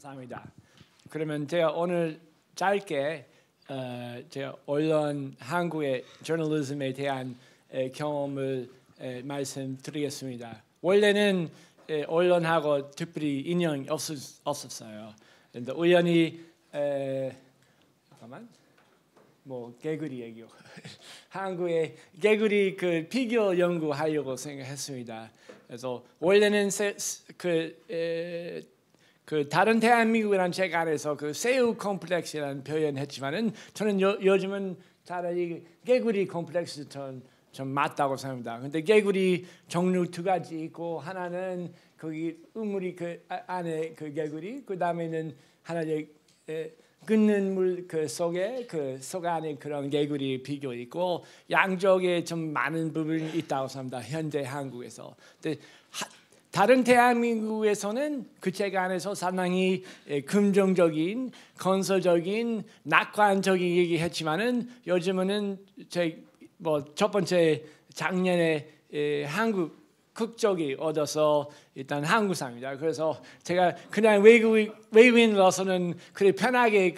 감사합니다. 그러면 제가 오늘 짧게 제가 언론 한국의 저널리즘에 대한 경험을 말씀드리겠습니다. 원래는 언론하고 특별히 인연이 없었어요. 근데 우연히 잠깐만 개구리 얘기요. 한국의 개구리 그 피규어 연구하려고 생각했습니다. 그래서 원래는 그 다른 대한민국이라는 책 안에서 그 새우 컴플렉스라는 표현했지만은 저는 요즘은 차라리 개구리 컴플렉스 좀 맞다고 생각합니다. 근데 개구리 종류 두 가지 있고 하나는 거기 우물이 그 안에 그 개구리, 그 다음에는 하나의 끓는 물 그 속에 그 속 안에 그런 개구리 피규어 있고 양쪽에 좀 많은 부분이 있다고 생각합니다. 현재 한국에서. 근데 다른 대한민국에서는 그 책 안에서 상당히 긍정적인, 건설적인, 낙관적인 얘기했지만은 요즘은 첫 번째 작년에 한국 국적이 얻어서 일단 한국 사람입니다. 그래서 제가 그냥 외국인으로서는 그리 편하게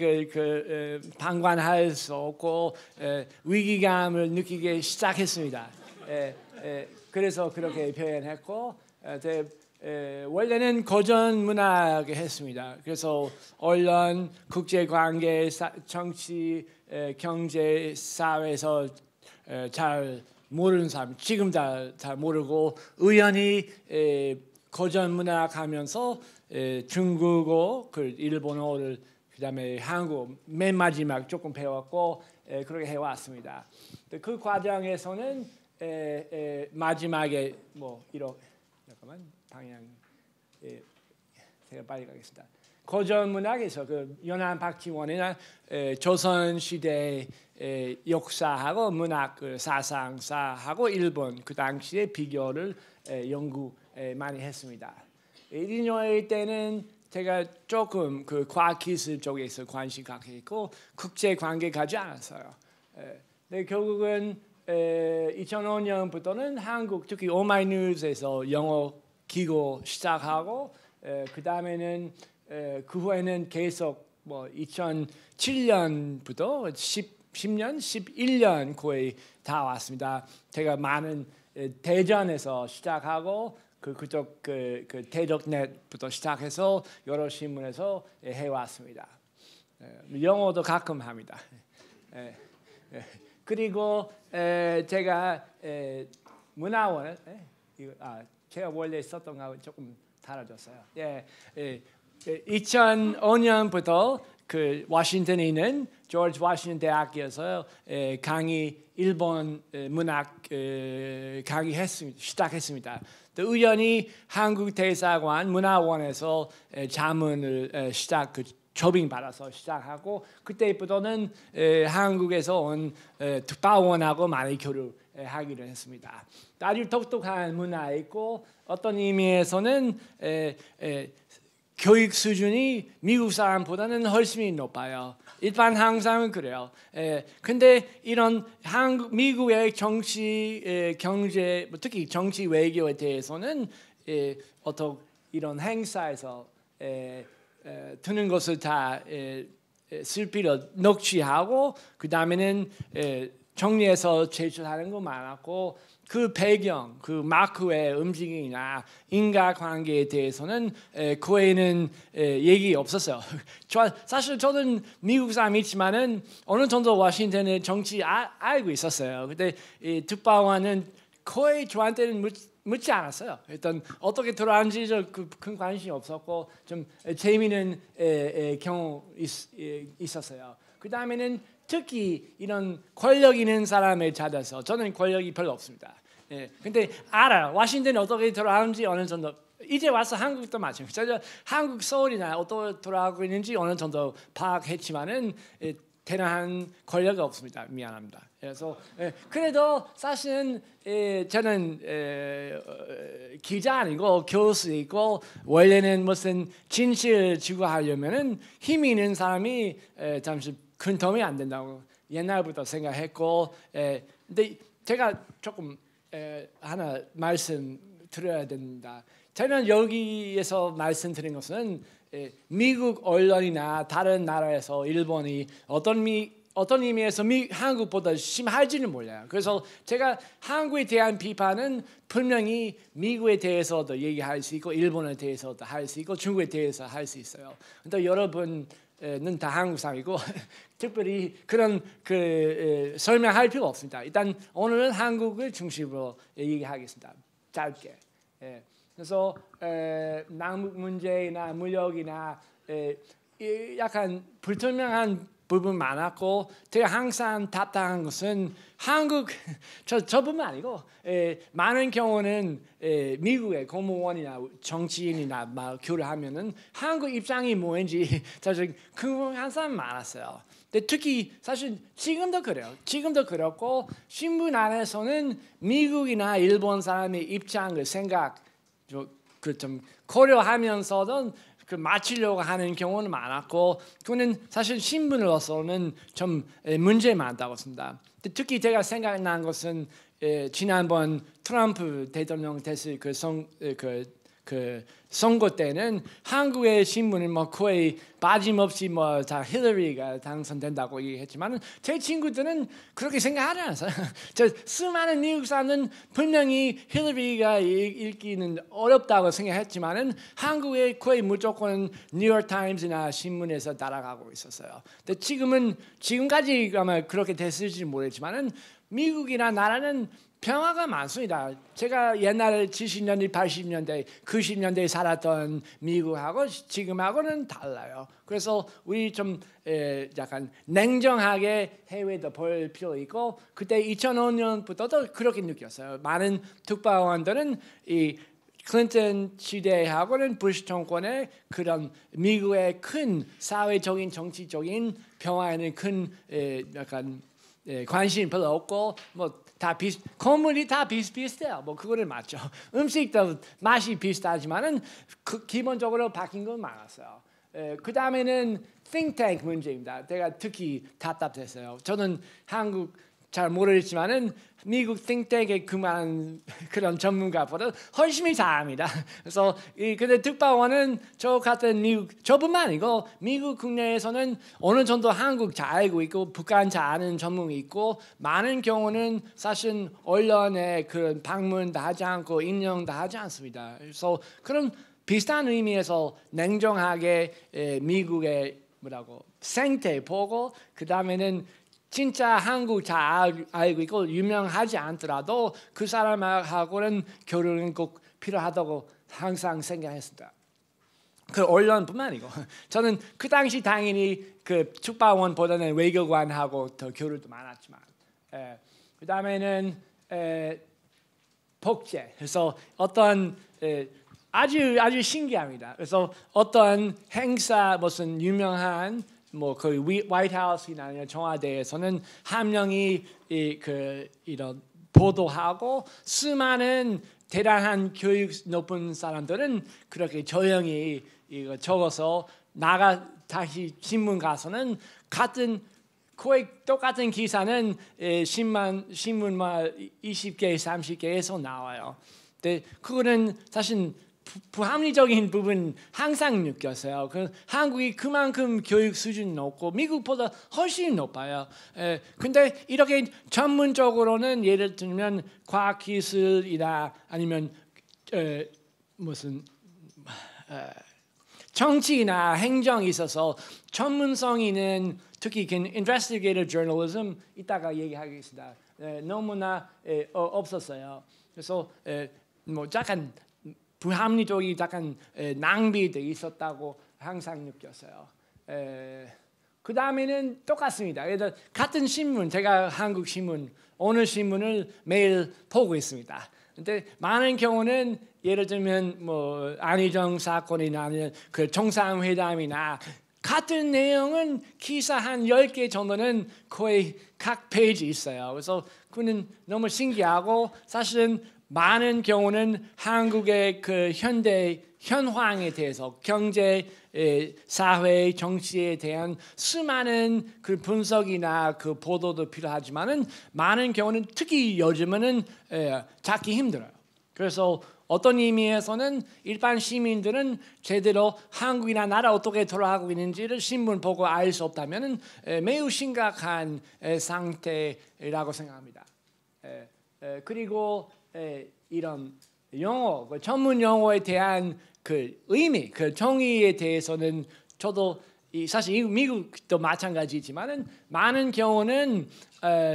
방관할 수 없고 위기감을 느끼기 시작했습니다. 그래서 그렇게 표현했고 원래는 고전 문학을 했습니다. 그래서 언론, 국제관계, 정치, 경제, 사회에서 잘 모르는 사람, 지금 잘 모르고 우연히 고전 문학 하면서 중국어, 일본어를 그다음에 한국어 맨 마지막 조금 배웠고 그렇게 해왔습니다. 그 과정에서는 마지막에 이렇게 잠깐만 방향 제가 빨리 가겠습니다. 고전 문학에서 그 연안 박지원이나 조선 시대 역사하고 문학 사상사하고 일본 그 당시의 비교를 연구 많이 했습니다. 1년일 때는 제가 조금 그 과학기술 쪽에서 관심 갖고 있고 국제 관계 가지 않았어요. 근데 결국은 2005년부터는 한국 특히 오마이뉴스에서 영어 기고 시작하고 그 다음에는 그 후에는 계속 2007년부터 10년, 11년 거의 다 왔습니다. 제가 많은 대전에서 시작하고 그쪽 그 대덕넷부터 시작해서 여러 신문에서 해왔습니다. 영어도 가끔 합니다. 그리고 제가 문화원 제가 원래 썼던 거 조금 달아줬어요. 2005년부터 그 워싱턴에 있는 조지 워싱턴 대학교에서 일본 문학 강의 시작했습니다. 또 우연히 한국 대사관 문화원에서 자문을 조빙 받아서 시작하고 그때부터는 한국에서 온 특파원하고 많이 교류하기로 했습니다. 아주 독특한 문화 있고 어떤 의미에서는 교육 수준이 미국 사람보다는 훨씬 높아요. 일반 항상은 그래요. 근데 이런 미국의 정치, 경제, 특히 정치 외교에 대해서는 어떤 이런 행사에서 드는 것을 다 실비로 녹취하고 그 다음에는 정리해서 제출하는 거 많았고 그 배경, 그 마크의 움직임이나 인과관계에 대해서는 그 외에는 얘기 없었어요. 사실 저는 미국 사람이지만은 어느 정도 워싱턴의 정치 알고 있었어요. 근데 특파원은 거의 저한테는 묻지 않았어요. 일단 어떻게 돌아가는지 큰 관심이 없었고 좀 재미있는 경우 있었어요. 그 다음에는 특히 이런 권력 있는 사람을 찾아서 저는 권력이 별로 없습니다. 근데 알아요. 워싱턴이 어떻게 돌아가는지 어느 정도 이제 와서 한국도 마찬가지죠. 한국 서울이나 어떻게 돌아가고 있는지 어느 정도 파악했지만은 대단한 권력이 없습니다. 미안합니다. 그래서 그래도 사실은 저는 기자 아니고 교수이고 원래는 무슨 진실 추구하려면은 힘이 있는 사람이 잠시 큰 도움이 안 된다고 옛날부터 생각했고 근데 제가 조금 하나 말씀 들어야 됩니다. 저는 여기에서 말씀드린 것은 미국 언론이나 다른 나라에서 일본이 어떤 의미에서 한국보다 심할지는 몰라요. 그래서 제가 한국에 대한 비판은 분명히 미국에 대해서도 얘기할 수 있고 일본에 대해서도 할 수 있고 중국에 대해서 할 수 있어요. 근데 여러분은 다 한국 사람이고 특별히 그런 설명할 필요 없습니다. 일단 오늘은 한국을 중심으로 얘기하겠습니다. 짧게. 그래서 남북 문제나 무역이나 약간 불투명한 부분 많았고 제가 항상 답답한 것은 한국 저뿐만 아니고 많은 경우는 미국의 공무원이나 정치인이나 막 교류하면은 한국 입장이 뭔지 사실 궁금한 사람 많았어요. 근데 특히 사실 지금도 그래요. 지금도 그렇고 신문 안에서는 미국이나 일본 사람의 입장을 생각 좀 고려하면서도 맞추려고 하는 경우는 많았고 그거는 사실 신문으로서는 좀 문제 많다고 봅니다. 특히 제가 생각난 것은 지난번 트럼프 대통령 됐을 그 선거 때는 한국의 신문은 뭐 거의 빠짐없이 뭐 다 힐러리가 당선된다고 얘기했지만 제 친구들은 그렇게 생각하지 않았어요. 저 수많은 미국 사람은 분명히 힐러리가 읽기는 어렵다고 생각했지만은 한국의 거의 무조건 뉴욕 타임즈나 신문에서 따라가고 있었어요. 근데 지금까지 아마 그렇게 됐을지 모르겠지만은 미국이나 나라는 평화가 많습니다. 제가 옛날에 70년대, 80년대, 90년대에 살았던 미국하고 지금하고는 달라요. 그래서 우리 좀 약간 냉정하게 해외도 볼 필요 있고 그때 2005년부터도 그렇게 느꼈어요. 많은 특파원들은 이 클린턴 시대하고는 부시 정권의 그런 미국의 큰 사회적인 정치적인 평화에는 큰 약간 관심이 별로 없고 뭐 다 건물이 다 비슷비슷해요. 뭐 그거는 맞죠. 음식도 맛이 비슷하지만은 기본적으로 바뀐 건 많았어요. 그 다음에는 think tank 문제입니다. 제가 특히 답답했어요. 저는 한국 잘 모르겠지만은 미국 think tank의 그런 전문가보다 훨씬 잘합니다. 그래서 근데 특파원은 저 같은 저뿐만 아니고 미국 국내에서는 어느 정도 한국 잘 알고 있고 북한 잘 아는 전문이 있고 많은 경우는 사실 언론에 그런 방문도 하지 않고 인용도 하지 않습니다. 그래서 그런 비슷한 의미에서 냉정하게 미국의 생태 보고 그 다음에는 진짜 한국 잘 알고 있고 유명하지 않더라도 그 사람하고는 교류는 꼭 필요하다고 항상 생각했습니다. 그 언론뿐만 아니고 저는 그 당시 당연히 그 특파원보다는 외교관하고 더 교류도 많았지만 그 다음에는 복제. 그래서 어떤 아주 신기합니다. 그래서 어떤 행사 무슨 유명한 뭐 그 화이트하우스나 청와대에서는 한 명이 이런 보도하고 수많은 대단한 교육 높은 사람들은 그렇게 조용히 이거 적어서 다시 신문 가서는 거의 똑같은 기사는 신문만 20개, 30개에서 나와요. 근데 그거는 사실 부합리적인 부분 항상 느꼈어요. 한국이 그만큼 교육 수준이 높고 미국보다 훨씬 높아요. 근데 이렇게 전문적으로는 예를 들면 과학기술이나 아니면 무슨 정치나 행정이 있어서 전문성 있는 특히 investigative journalism 이따가 얘기하겠습니다. 너무나 없었어요. 그래서 뭐 약간 불합리적이 약간 낭비돼 있었다고 항상 느꼈어요. 그 다음에는 똑같습니다. 같은 신문, 제가 한국 신문, 오늘 신문을 매일 보고 있습니다. 근데 많은 경우는 예를 들면 뭐 안희정 사건이나 아니면 그 정상회담이나 같은 내용은 기사 한 10개 정도는 거의 각 페이지 있어요. 그래서 그는 너무 신기하고 사실은 많은 경우는 한국의 그 현황에 대해서 경제, 사회, 정치에 대한 수많은 그 분석이나 그 보도도 필요하지만은 많은 경우는 특히 요즘에는 찾기 힘들어요. 그래서 어떤 의미에서는 일반 시민들은 제대로 한국이나 나라 어떻게 돌아가고 있는지를 신문 보고 알 수 없다면 매우 심각한 상태라고 생각합니다. 그리고 이런 용어, 전문 용어에 대한 그 의미, 그 정의에 대해서는 저도 사실 미국도 마찬가지지만은 많은 경우는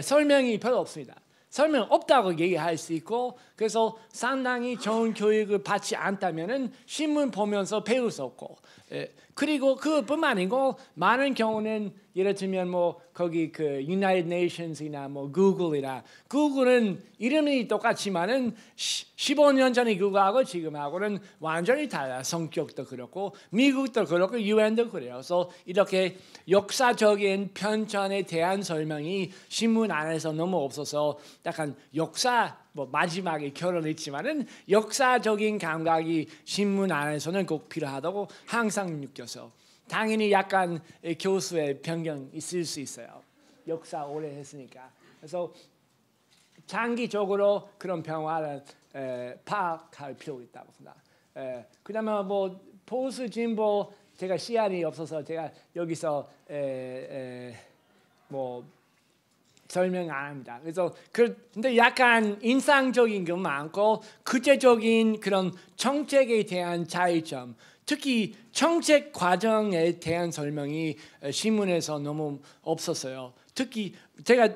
설명이 별로 없습니다. 설명 없다고 얘기할 수 있고, 그래서 상당히 좋은 교육을 받지 않다면은 신문 보면서 배울 수 없고, 그리고 그뿐만 아니고 많은 경우는 예를 들면 뭐 거기 그 United Nations이나 뭐 구글은 이름이 똑같지만은 15년 전에 그거하고 지금하고는 완전히 달라. 성격도 그렇고 미국도 그렇고 유엔도 그래요. 그래서 이렇게 역사적인 편찬에 대한 설명이 신문 안에서 너무 없어서 약간 역사 뭐 마지막에 결혼했지만은 역사적인 감각이 신문 안에서는 꼭 필요하다고 항상 느껴서 당연히 약간 교수의 편견 있을 수 있어요. 역사 오래 했으니까. 그래서 장기적으로 그런 변화를 파악할 필요 있다고 생각합니다. 그다음에 뭐 보수 진보 제가 시간이 없어서 제가 여기서 뭐 설명 안 합니다. 그래서 근데 약간 인상적인 게 많고 구체적인 그런 정책에 대한 차이점, 특히 정책 과정에 대한 설명이 신문에서 너무 없었어요. 특히 제가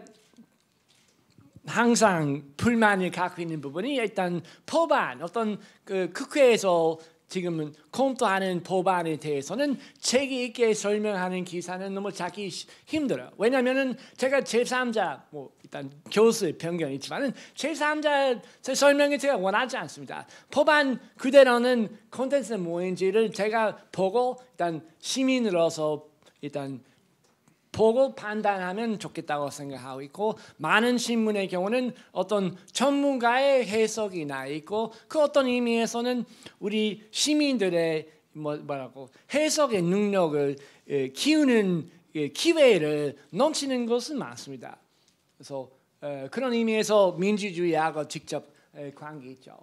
항상 불만을 갖고 있는 부분이 일단 법안, 어떤 그 국회에서 지금은 검토하는 법안에 대해서는 책임 있게 설명하는 기사는 너무 찾기 힘들어요. 왜냐하면은 제가 제3자, 뭐 일단 교수의 편견이 있지만은 제3자 설명을 제가 원하지 않습니다. 법안 그대로는 콘텐츠는 뭐인지를 제가 보고 일단 시민으로서 일단 보고 판단하면 좋겠다고 생각하고 있고, 많은 신문의 경우는 어떤 전문가의 해석이나 있고 그 어떤 의미에서는 우리 시민들의 뭐라고 해석의 능력을 키우는 기회를 넘치는 것은 많습니다. 그래서 그런 의미에서 민주주의하고 직접 관계 있죠.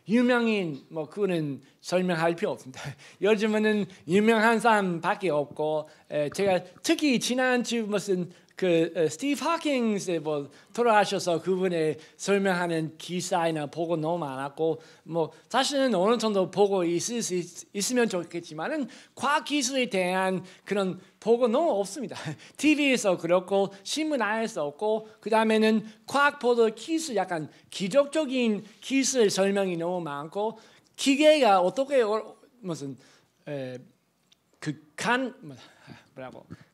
유명인 뭐 그거는 설명할 필요 없습니다. 요즘에는 유명한 사람밖에 없고, 제가 특히 지난주 무슨 그 스티브 하킹스 뭐 돌아가셔서 그분의 설명하는 기사나 보고 너무 많았고, 뭐 사실은 어느 정도 보고 있으면 좋겠지만은 과학 기술에 대한 그런 보고 너무 없습니다. TV에서 그렇고 신문 안에서 없고, 그 다음에는 과학 보도 기술, 약간 기적적인 기술 설명이 너무 많고, 기계가 어떻게 무슨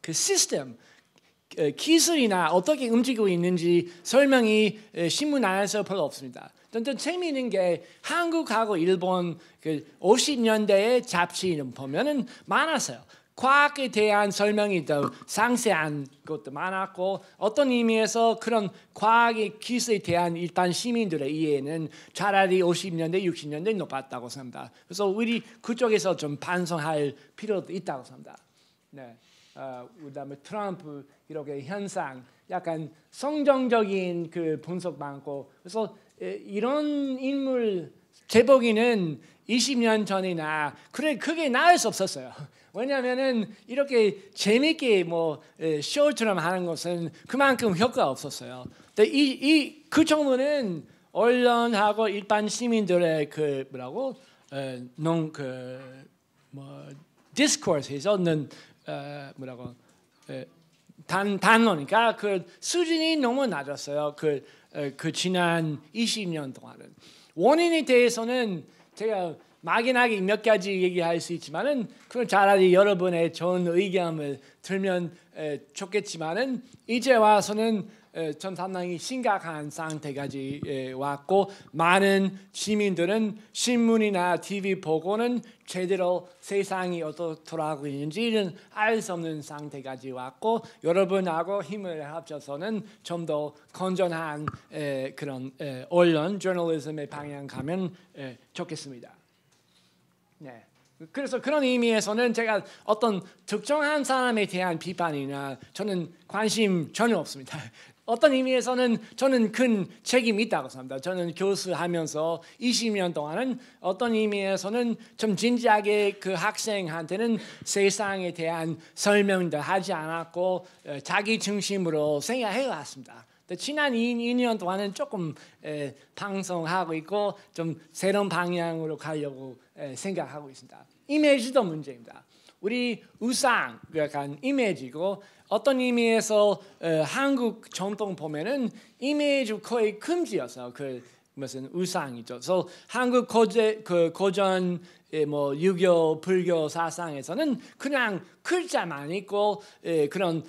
그 시스템 기술이나 어떻게 움직이고 있는지 설명이 신문 안에서 별로 없습니다. 또 재미있는 게 한국하고 일본 그 50년대의 잡지는 보면은 많았어요. 과학에 대한 설명이 더 상세한 것도 많았고, 어떤 의미에서 그런 과학의 기술에 대한 일반 시민들의 이해는 차라리 50년대, 60년대 높았다고 생각합니다. 그래서 우리 그쪽에서 좀 반성할 필요도 있다고 생각합니다. 네. 그다음에 트럼프 이렇게 현상, 약간 성정적인 그 분석 많고, 그래서 이런 인물 제보기는 20년 전이나 그게 나을 수 없었어요. 왜냐하면은 이렇게 재밌게 뭐 쇼처럼 하는 것은 그만큼 효과가 없었어요. 근데 그 정도는 언론하고 일반 시민들의 그 뭐라고 디스코스에서는 뭐라고 단론이니까 그 수준이 너무 낮았어요. 그 지난 20년 동안은. 원인에 대해서는 제가 막연하게 몇 가지 얘기할 수 있지만은 그건 차라리 여러분의 좋은 의견을 들면 좋겠지만은, 이제 와서는 전 상당히 심각한 상태까지 왔고, 많은 시민들은 신문이나 TV 보고는 제대로 세상이 어떻게 돌아가고 있는지는 알 수 없는 상태까지 왔고, 여러분하고 힘을 합쳐서는 좀 더 건전한 그런 언론, 저널리즘의 방향 가면 좋겠습니다. 네. 그래서 그런 의미에서는 제가 어떤 특정한 사람에 대한 비판이나 저는 관심 전혀 없습니다. 어떤 의미에서는 저는 큰 책임이 있다고 생각합니다. 저는 교수하면서 20년 동안은 어떤 의미에서는 좀 진지하게 그 학생한테는 세상에 대한 설명도 하지 않았고 자기 중심으로 생각해 왔습니다. 지난 2년 동안은 조금 방송하고 있고 좀 새로운 방향으로 가려고 생각하고 있습니다. 이미지도 문제입니다. 우리 우상, 약간 이미지고 어떤 의미에서 한국 전통 보면은 이미지 거의 금지였어요. 그 무슨 우상이죠. 그래서 한국 고전 뭐 유교 불교 사상에서는 그냥 글자만 있고 그런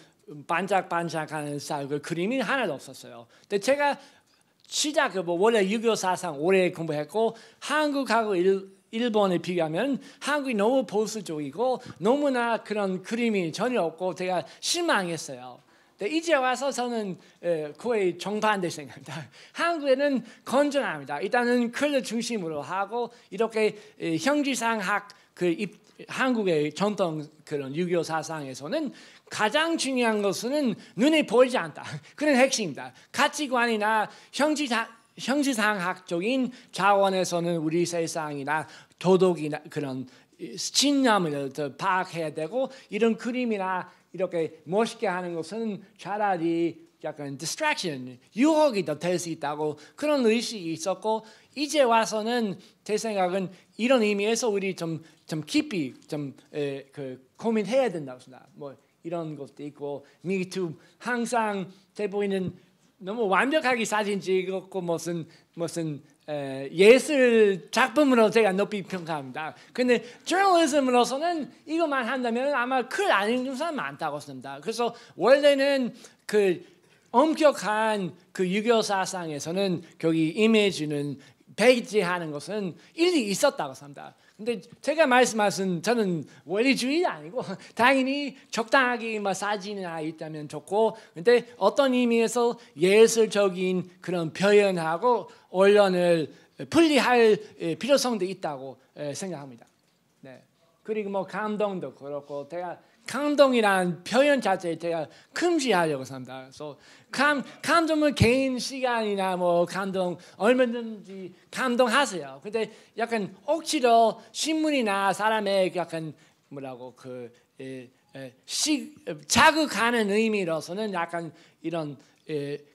반짝반짝하는 그 그림이 하나도 없었어요. 근데 제가 시작 뭐 원래 유교 사상 오래 공부했고 한국하고 일본에 비교하면 한국이 너무 보수적이고 너무나 그런 그림이 전혀 없고 제가 실망했어요. 근데 이제 와서 저는 거의 정반대 생각합니다. 한국에는 건전합니다. 일단은 글을 중심으로 하고 이렇게 형지상학 한국의 전통 그런 유교 사상에서는 가장 중요한 것은 눈에 보이지 않다. 그런 핵심입니다. 가치관이나 형지상학적인 차원에서는 우리 세상이나 도덕이나 그런 신념을 더 파악해야 되고 이런 그림이나 이렇게 멋있게 하는 것은 차라리 약간 distraction, 유혹이 더 될 수 있다고 그런 의식이 있었고 이제 와서는 제 생각은 이런 의미에서 우리 좀 깊이 고민해야 된다고 생각합니다. 뭐 이런 것도 있고 미투 항상 제 보이는 너무 완벽하게 사진 찍었고 무슨 예술 작품으로 제가 높이 평가합니다. 근데 저널리즘으로서는 이것만 한다면 아마 글 안 읽는 사람 많다고 생각합니다. 그래서 원래는 그 엄격한 그 유교 사상에서는 거기 이미지는 배제하는 것은 일리 있었다고 생각합니다. 근데 제가 말씀하신 저는 원리주의 아니고 당연히 적당하게 사진이나 있다면 좋고 근데 어떤 의미에서 예술적인 그런 표현하고 언론을 분리할 필요성도 있다고 생각합니다. 네. 그리고 뭐 감동도 그렇고 제가 감동이란 표현 자체에 제가 금지하려고 합니다. 그래서 감동은 개인 시간이나 뭐 감동 얼마든지 감동하세요. 근데 약간 억지로 신문이나 사람의 약간 뭐라고 자극하는 의미로서는 약간 이런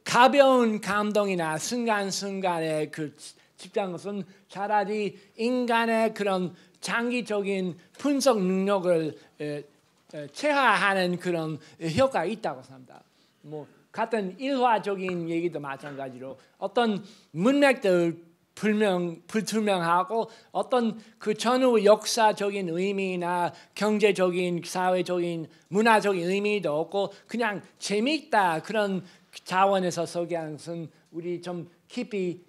가벼운 감동이나 순간순간의 그 집단 것은 차라리 인간의 그런 장기적인 분석 능력을 체화하는 그런 효과가 있다고 생각합니다. 뭐 같은 일화적인 얘기도 마찬가지로 어떤 문맥들 불투명하고 어떤 그 전후 역사적인 의미나 경제적인 사회적인 문화적인 의미도 없고 그냥 재미있다 그런 차원에서 소개하는 것은 우리 좀 깊이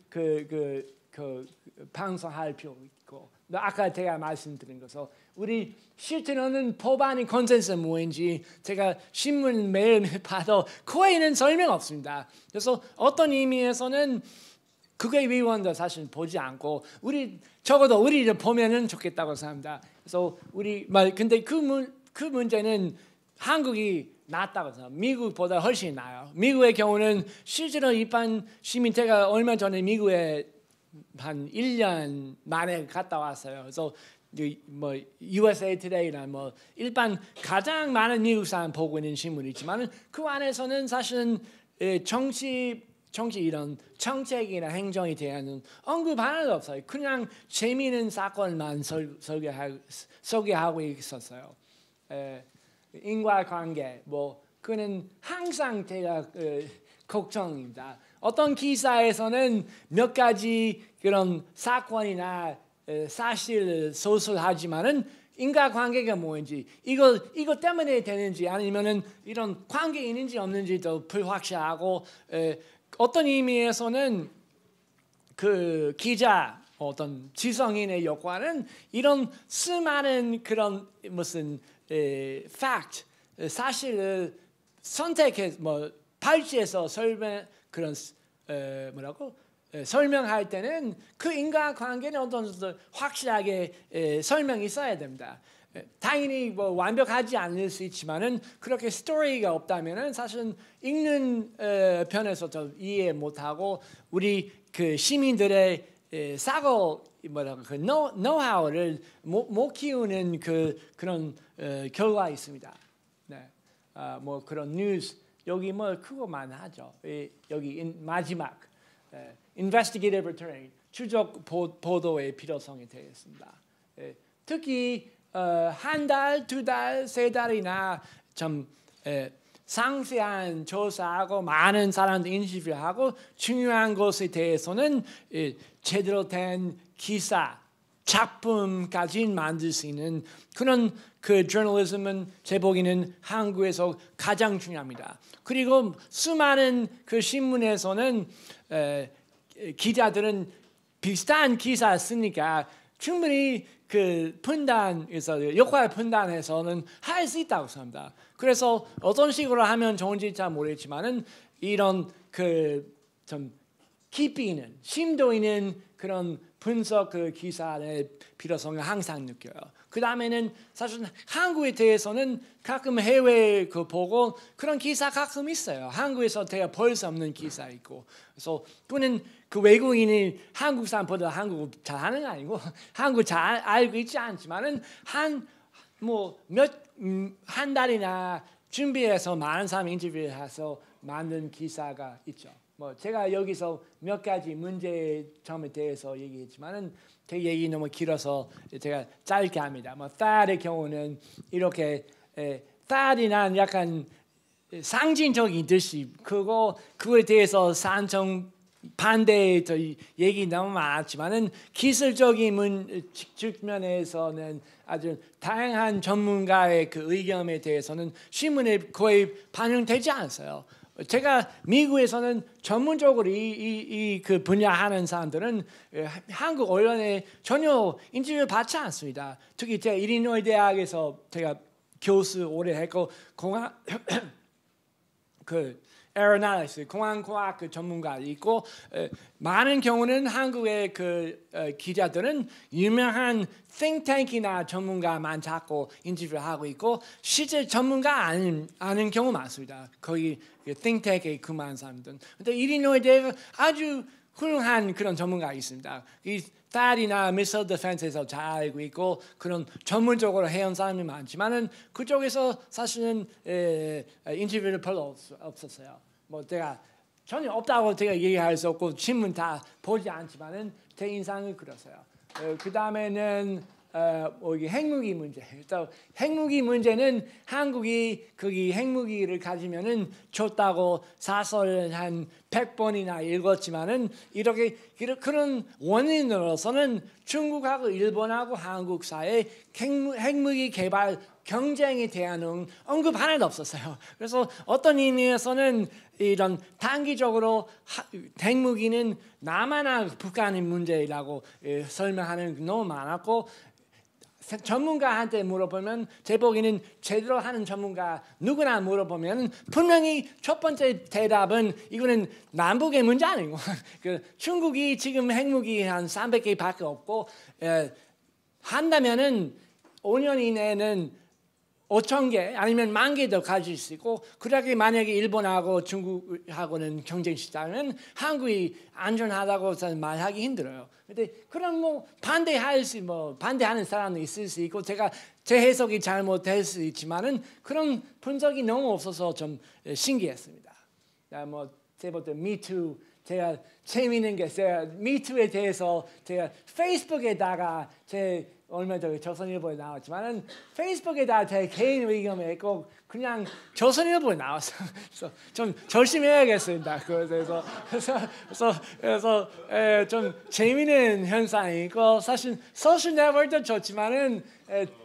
방송할 필요가 있고 아까 제가 말씀드린 것은 우리 실제로는 법안의 컨센서스 뭐인지 제가 신문 매일 봐도 거의는 설명 없습니다. 그래서 어떤 의미에서는 국회의원도 사실 보지 않고 적어도 우리를 보면은 좋겠다고 생각합니다. 그래서 근데 그 문제는 한국이 낫다고 생각합니다. 미국보다 훨씬 나아요. 미국의 경우는 실제로 일반 시민 제가 얼마 전에 미국에 한 1년 만에 갔다 왔어요. 그래서 뭐 USA Today나 뭐 일반 가장 많은 미국 사람 보고 있는 신문이지만 그 안에서는 사실은 정치 이런 정책이나 행정에 대한 언급 하나도 없어요. 그냥 재미있는 사건만 소개하고 있었어요. 인과관계 뭐 그는 항상 제가 걱정입니다. 어떤 기사에서는 몇 가지 그런 사건이나 사실 소설하지만은 인과관계가 뭔지 이거 때문에 되는지 아니면은 이런 관계 있는지 없는지도 불확실하고 어떤 의미에서는 그 기자 어떤 지성인의 역할은 이런 수많은 그런 무슨 fact 사실을 선택해 발췌해서 설명 설명할 때는 그 인과관계는 어떤 확실하게 설명이 있어야 됩니다. 당연히 뭐 완벽하지 않을 수 있지만은 그렇게 스토리가 없다면은 사실은 읽는 편에서 좀 이해 못하고 우리 그 시민들의 사고 뭐라고 그 노하우를 못 키우는 그런 결과 있습니다. 네, 뭐 그런 뉴스 여기 뭐 그거만 하죠. 여기 마지막 investigative reporting 추적 보도의 필요성이 되겠습니다. 특히 한 달, 두 달, 세 달이나 좀 상세한 조사하고 많은 사람들 인터뷰하고 중요한 것에 대해서는 제대로 된 기사, 작품까지 만들 수 있는 그런 그 저널리즘은 제 보기에는 한국에서 가장 중요합니다. 그리고 수많은 그 신문에서는 기자들은 비슷한 기사 쓰니까 충분히 그 분단에서 역할 분단해서는 할 수 있다고 생각합니다. 그래서 어떤 식으로 하면 좋은지 잘 모르겠지만은 이런 그 좀 깊이 있는 심도 있는 그런 분석 그 기사의 필요성을 항상 느껴요. 그 다음에는 사실 한국에 대해서는 가끔 해외 그 보고 그런 기사 가끔 있어요. 한국에서 제가 볼 수 없는 기사 있고, 그래서 그는 그 외국인이 한국 사람보다 한국어 잘하는 거 아니고 한국 잘 알고 있지 않지만은 한 달이나 준비해서 많은 사람 인터뷰해서 만든 기사가 있죠. 뭐 제가 여기서 몇 가지 문제점에 대해서 얘기했지만은 제 얘기 너무 길어서 제가 짧게 합니다. 뭐 THAAD의 경우는 이렇게 THAAD이란 약간 상징적인 뜻이 크고 그거에 대해서 산청 반대 얘기 너무 많았지만은 기술적인 측면에서는 아주 다양한 전문가의 그 의견에 대해서는 신문에 거의 반영되지 않았어요. 제가 미국에서는 전문적으로 이 그 분야 하는 사람들은 한국 언론에 전혀 인터뷰 받지 않습니다. 특히 제가 일리노이 대학에서 제가 교수 오래 했고 공항 그 에어로나틱스 공항과학 그 전문가 있고 많은 경우는 한국의 그 기자들은 유명한 think-tank이나 전문가만 잡고 인터뷰하고 있고 실제 전문가 아는 경우 많습니다. 거기 think-tank에 근무한 사람들. 근데 일리노이 대학 아주 훌륭한 그런 전문가 있습니다. 이 THAAD이나 Missile Defense에서 잘 알고 있고 그런 전문적으로 해온 사람이 많지만은 그쪽에서 사실은 인터뷰를 별로 없었어요. 뭐 제가 전혀 없다고 제가 얘기할 수 없고 신문 다 보지 않지만은 제 인상은 그랬어요. 그 다음에는 핵무기 문제. 또 핵무기 문제는 한국이 거기 핵무기를 가지면은 좋다고 사설 한 100번이나 읽었지만은 이렇게 그런 원인으로서는 중국하고 일본하고 한국 사이에 핵무기 개발 경쟁에 대한 언급 하나도 없었어요. 그래서 어떤 의미에서는 이런 단기적으로 핵무기는 남한하고 북한의 문제라고 설명하는 게 너무 많았고 전문가한테 물어보면 제 보기에는 제대로 하는 전문가 누구나 물어보면 분명히 첫 번째 대답은 이거는 남북의 문제 아니고 그 중국이 지금 핵무기 한 300개밖에 없고 한다면은 5년 이내는 5,000개 아니면 10,000개도 가질 수 있고 그렇게 만약에 일본하고 중국하고는 경쟁시키자면 한국이 안전하다고 말하기 힘들어요. 근데 그런 뭐 반대하는 사람도 있을 수 있고 제가 제 해석이 잘못될 수 있지만은 그런 분석이 너무 없어서 좀 신기했습니다. 뭐 제부터 미투 제가 재미있는 게 제가 미투에 대해서 제가 페이스북에다가 제 얼마 전에 조선일보에 나왔지만은 페이스북에다 제 개인 의견을 꼭 그냥 조선일보에 나왔어. 그래서 좀 조심해야겠습니다. 그래서 좀 재미있는 현상이고 사실 소셜 네트워크도 좋지만은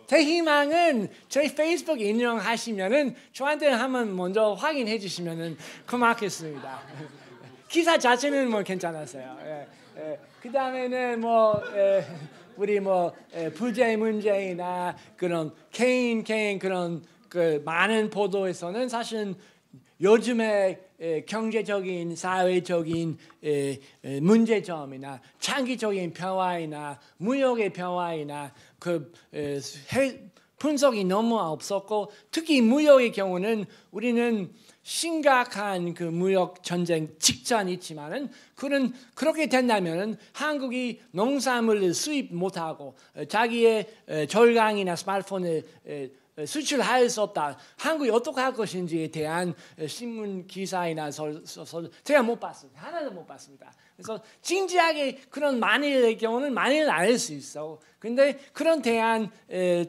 제 희망은 제 페이스북 인용하시면은 저한테 한번 먼저 확인해 주시면은 고맙겠습니다. 기사 자체는 뭐 괜찮았어요. 그 다음에는 우리 부재 문제나 그런 개인 그런 그 많은 보도에서는 사실은 요즘에 경제적인 사회적인 문제점이나 장기적인 평화이나 무역의 평화이나 그 분석이 너무 없었고 특히 무역의 경우는 우리는 심각한 그 무역 전쟁 직전이 있지만은 그렇게 된다면은 한국이 농산물을 수입 못하고 자기의 절강이나 스마트폰을 수출할 수 없다. 한국이 어떻게 할 것인지에 대한 신문 기사이나 소설 제가 못 봤습니다. 하나도 못 봤습니다. 그래서 진지하게 그런 만일의 경우는 만일 알 수 있어. 근데 그런 대한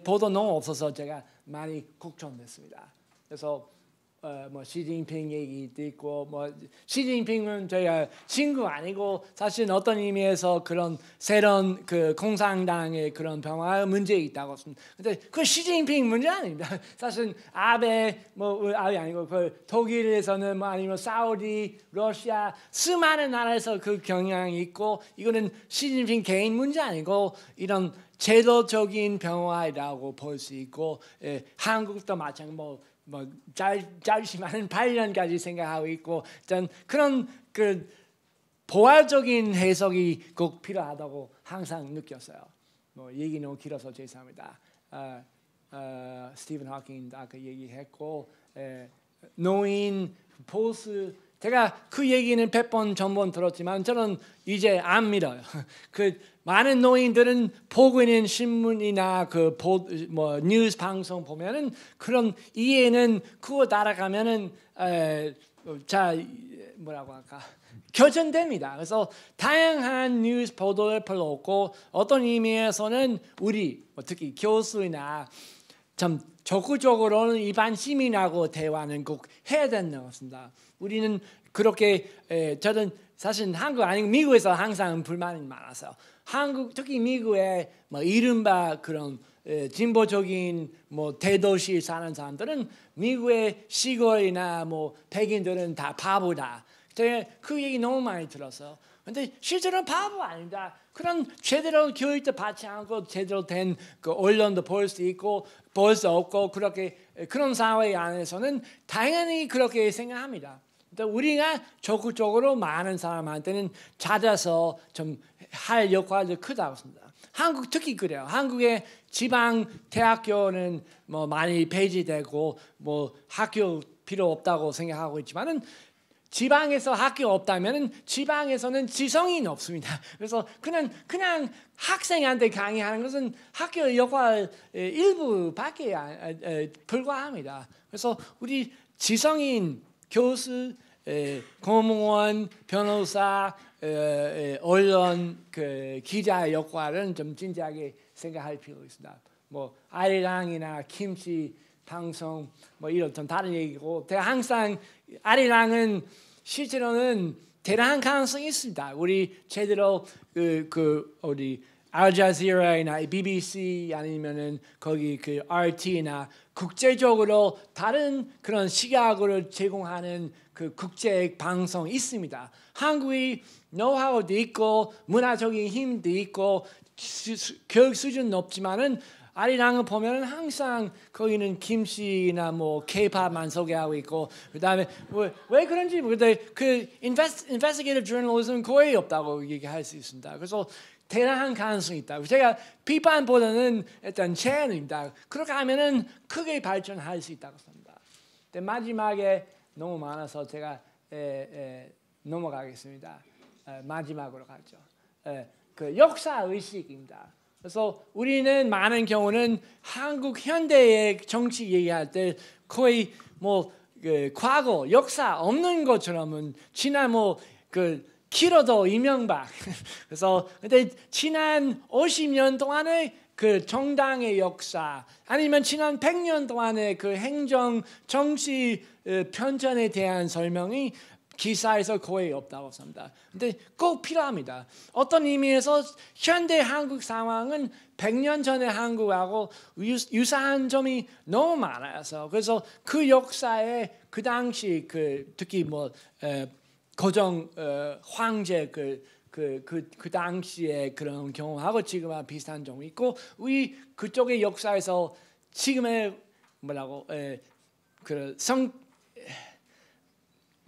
보도 너무 없어서 제가 많이 걱정됐습니다. 그래서 뭐 시진핑 얘기도 있고 뭐 시진핑은 저희가 친구 아니고 사실 어떤 의미에서 그런 새로운 그 공산당의 그런 변화 문제 있다고 했습니다. 근데 그 시진핑 문제 아닙니다. 사실 아베 뭐 아베 아니고 그 독일에서는 뭐 아니면 사우디, 러시아 수많은 나라에서 그 경향이 있고 이거는 시진핑 개인 문제 아니고 이런 제도적인 변화라고 볼 수 있고 한국도 마찬가지 뭐 짧지만은 8년까지 생각하고 있고 일단 그런 그 보완적인 해석이 꼭 필요하다고 항상 느꼈어요. 뭐 얘기 너무 길어서 죄송합니다. 스티븐 하킹 아까 얘기했고 노인 보수 제가 그 얘기는 100번 전번 들었지만 저는 이제 안 믿어요. 그 많은 노인들은 보고 있는 신문이나 뭐 뉴스 방송 보면은 그런 이해는 그거 따라가면은 자 뭐라고 할까 교정됩니다. 그래서 다양한 뉴스 보도를 별로 없고 어떤 의미에서는 우리 특히 교수나 좀 적극적으로는 일반 시민하고 대화는 꼭 해야 된다고 했습니다. 우리는 그렇게 저는 사실 한국 아니고 미국에서 항상 불만이 많았어요. 한국 특히 미국의 뭐 이른바 그런 진보적인 뭐 대도시 사는 사람들은 미국의 시골이나 뭐 백인들은 다 바보다. 그 얘기 너무 많이 들었어요. 근데 실제로는 바보 아니다. 그런 제대로 교육도 받지 않고 제대로 된 그 언론도 볼 수 있고 볼 수 없고 그렇게 그런 사회 안에서는 당연히 그렇게 생각합니다. 우리가 적극적으로 많은 사람한테는 찾아서 좀 할 역할도 크다고 합니다. 한국 특히 그래요. 한국의 지방 대학교는 뭐 많이 폐지되고 뭐 학교 필요 없다고 생각하고 있지만은 지방에서 학교 없다면은 지방에서는 지성이 없습니다. 그래서 그냥 학생한테 강의하는 것은 학교 역할 일부밖에 불과합니다. 그래서 우리 지성인 교수, 공무원, 변호사, 언론, 기자 역할은 좀 진지하게 생각할 필요가 있습니다. 뭐 아리랑이나 김치 방송 뭐 이런 좀 다른 얘기고, 항상 아리랑은 실제로는 대단한 가능성이 있습니다. 우리 제대로 우리 알자지라나 BBC 아니면은 거기 RT나 국제적으로 다른 그런 시각을 제공하는 그 국제 방송이 있습니다. 한국이 노하우도 있고 문화적인 힘도 있고 교육 수준 높지만은 아리랑을 보면 항상 거기는 김씨나 뭐 K-팝만 소개하고 있고 그다음에 왜 그런지 모르겠는데 그 investigative journalism 거의 없다고 얘기할 수 있습니다. 그래서 대단한 가능성이 있다. 제가 비판보다는 일단 제안입니다. 그렇게 하면은 크게 발전할 수 있다고 봅니다. 근데 마지막에 너무 많아서 제가 넘어가겠습니다. 마지막으로 가죠. 그 역사 의식입니다. 그래서 우리는 많은 경우는 한국 현대의 정치 얘기할 때 거의 뭐 과거 역사 없는 것처럼은 지난 길어도 이명박. 그래서 근데 지난 50년 동안의 그 정당의 역사 아니면 지난 100년 동안의 그 행정 정치 편전에 대한 설명이 기사에서 거의 없다고 합니다. 근데 꼭 필요합니다. 어떤 의미에서 현대 한국 상황은 100년 전의 한국하고 유사한 점이 너무 많아서 그래서 그 역사에 그 당시 특히 뭐 고종 황제 그 당시에 그런 경험하고 지금과 비슷한 점이 있고 우리 그쪽의 역사에서 지금의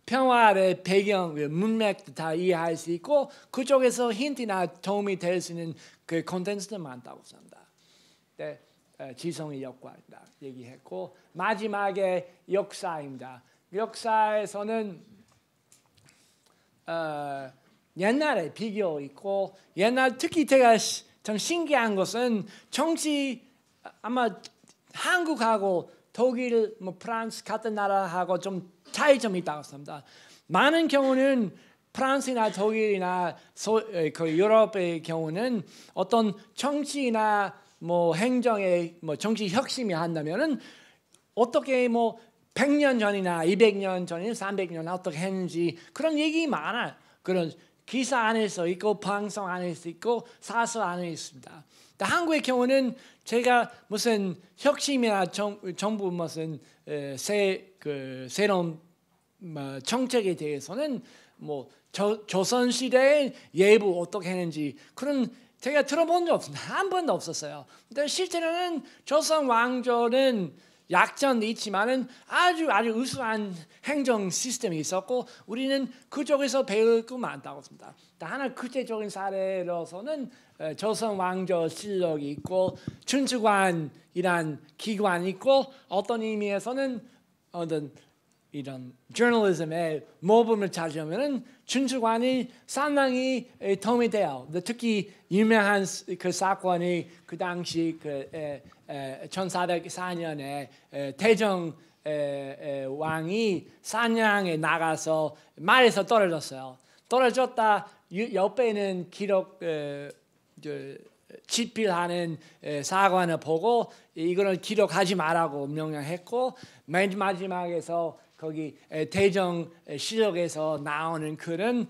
평화의 배경, 문맥도 다 이해할 수 있고 그쪽에서 힌트나 도움이 될 수 있는 그 콘텐츠도 많다고 생각합니다. 네, 지성의 역할이다 얘기했고 마지막에 역사입니다. 역사에서는 옛날에 비교 있고 옛날 특히 제가 좀 신기한 것은 정치 아마 한국하고 독일, 뭐 프랑스 같은 나라하고 좀 차이점이 있다고 합니다. 많은 경우는 프랑스나 독일이나 그 유럽의 경우는 어떤 정치나 뭐 행정에 뭐 정치 혁신이 한다면은 어떻게 뭐 100년 전이나 200년 전이나 300년 어떻게 했는지 그런 얘기 많아요. 그런 기사 안에서 있고 방송 안에서 있고 사설 안에 있습니다. 한국의 경우는 제가 무슨 혁신이나 정부 무슨 새로운 정책에 대해서는 뭐 조선 시대의 예부 어떻게 했는지 그런 제가 들어본 적 없습니다. 한 번도 없었어요. 근데 실제로는 조선 왕조는 약점도 있지만은 아주 우수한 행정 시스템이 있었고 우리는 그쪽에서 배울 거 많다고 합니다. 하나 구체적인 사례로서는 조선 왕조 실록이 있고 춘추관이란 기관이 있고 어떤 의미에서는 어떤 이런 저널리즘의 모범을 찾으면은 춘추관이 상당히 도움이 돼요. 특히 유명한 그 사건이 그 당시 1404년에 태종 왕이 사냥에 나가서 말에서 떨어졌어요. 떨어졌다 옆에는 기록 집필하는 사관을 보고 이거는 기록하지 말라고 명령했고 맨 마지막에서 거기 태종 실록에서 나오는 글은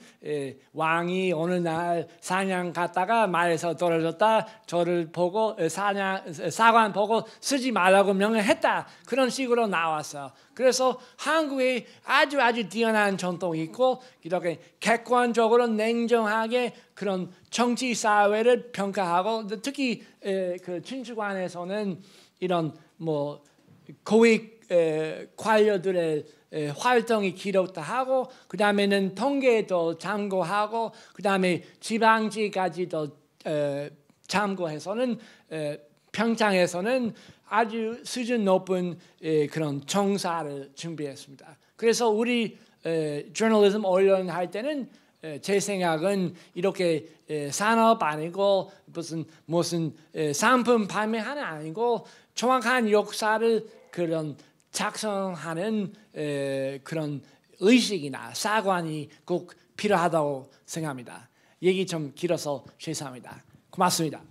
왕이 어느 날 사냥 갔다가 말에서 떨어졌다 저를 보고 사관 보고 쓰지 말라고 명령했다 그런 식으로 나왔어. 그래서 한국에 아주 뛰어난 전통이 있고 이렇게 객관적으로 냉정하게 그런 정치 사회를 평가하고 특히 그 춘추관에서는 이런 뭐 고위 관료들의 활동이 기록도 하고 그 다음에는 통계도 참고하고 그 다음에 지방지까지도 참고해서는 평창에서는 아주 수준 높은 그런 정사를 준비했습니다. 그래서 우리 저널리즘 언론 할 때는 제 생각은 이렇게 산업 아니고 무슨 상품 판매하는 아니고 정확한 역사를 그런 작성하는 그런 의식이나 사관이 꼭 필요하다고 생각합니다. 얘기 좀 길어서 죄송합니다. 고맙습니다.